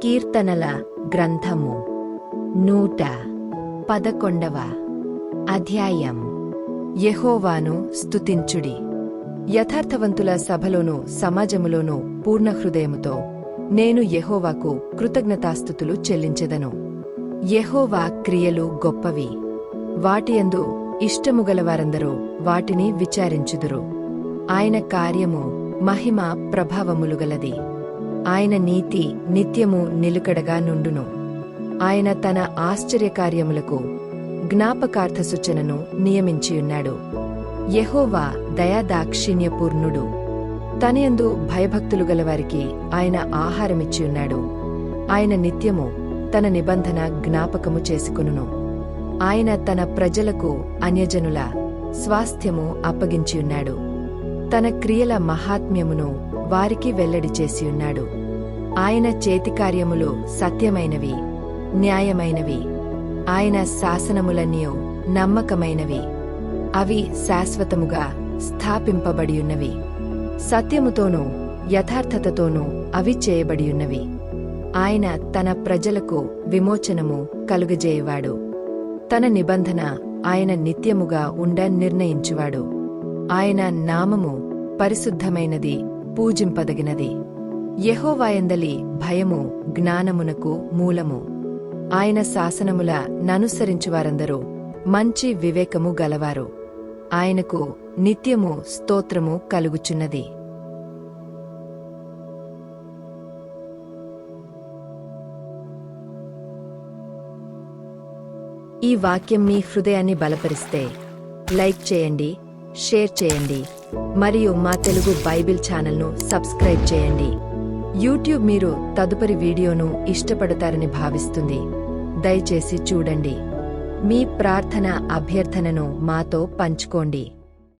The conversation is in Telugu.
కీర్తనల గ్రంథము 111వ అధ్యాయం. యెహోవాను స్తుతించుడి. యథార్థవంతుల సభలోనూ సమాజములోనూ పూర్ణ హృదయముతో నేను యెహోవాకు కృతజ్ఞతాస్తుతులు చెల్లించెదను. యెహోవా క్రియలు గొప్పవి, వాటియందు ఇష్టముగలవారందరూ వాటిని విచారించుదురు. ఆయన కార్యము మహిమ ప్రభావములుగలది. ఆయన నీతి నిత్యము నిలుకడగా నుండును. ఆయన తన ఆశ్చర్యకార్యములకు జ్ఞాపకార్థ సూచనను నియమించియున్నాడు. యెహోవా దయాదాక్షిణ్యపూర్ణుడు. తనయందు భయభక్తులు గలవారికి ఆయన ఆహారమిచ్చియున్నాడు. ఆయన నిత్యము తన నిబంధన జ్ఞాపకము చేసుకొనును. ఆయన తన ప్రజలకు అన్యజనుల స్వాస్థ్యము అప్పగించియున్నాడు. తన క్రియల మహాత్మ్యమును వారికి వెల్లడి చేసియున్నాడు. ఆయన చేతికార్యములు సత్యమైనవి, న్యాయమైనవి. ఆయన శాసనములన్నీయు నమ్మకమైనవి. అవి శాశ్వతముగా స్థాపింపబడియున్నవి. సత్యముతోనూ యథార్థతతోనూ అవి చేయబడియున్నవి. ఆయన తన ప్రజలకు విమోచనము కలుగజేయవాడు. తన నిబంధన ఆయన నిత్యముగా ఉండ నిర్ణయించువాడు. ఆయన నామము పరిశుద్ధమైనది, పూజింపదగినది. యెహోవాయందలి భయము జ్ఞానమునకు మూలము. ఆయన శాసనముల ననుసరించువారందరూ మంచి వివేకము గలవారు. ఆయనకు నిత్యము స్తోత్రము కలుగుచున్నది. ఈ వాక్యం మీ హృదయాన్ని బలపరిస్తే లైక్ చేయండి, షేర్ చేయండి మరియు మా తెలుగు బైబిల్ ఛానల్ను సబ్స్క్రైబ్ చేయండి. యూట్యూబ్ మీరు తదుపరి వీడియోను ఇష్టపడతారని భావిస్తుంది. దయచేసి చూడండి. మీ ప్రార్థన అభ్యర్థనను మాతో పంచుకోండి.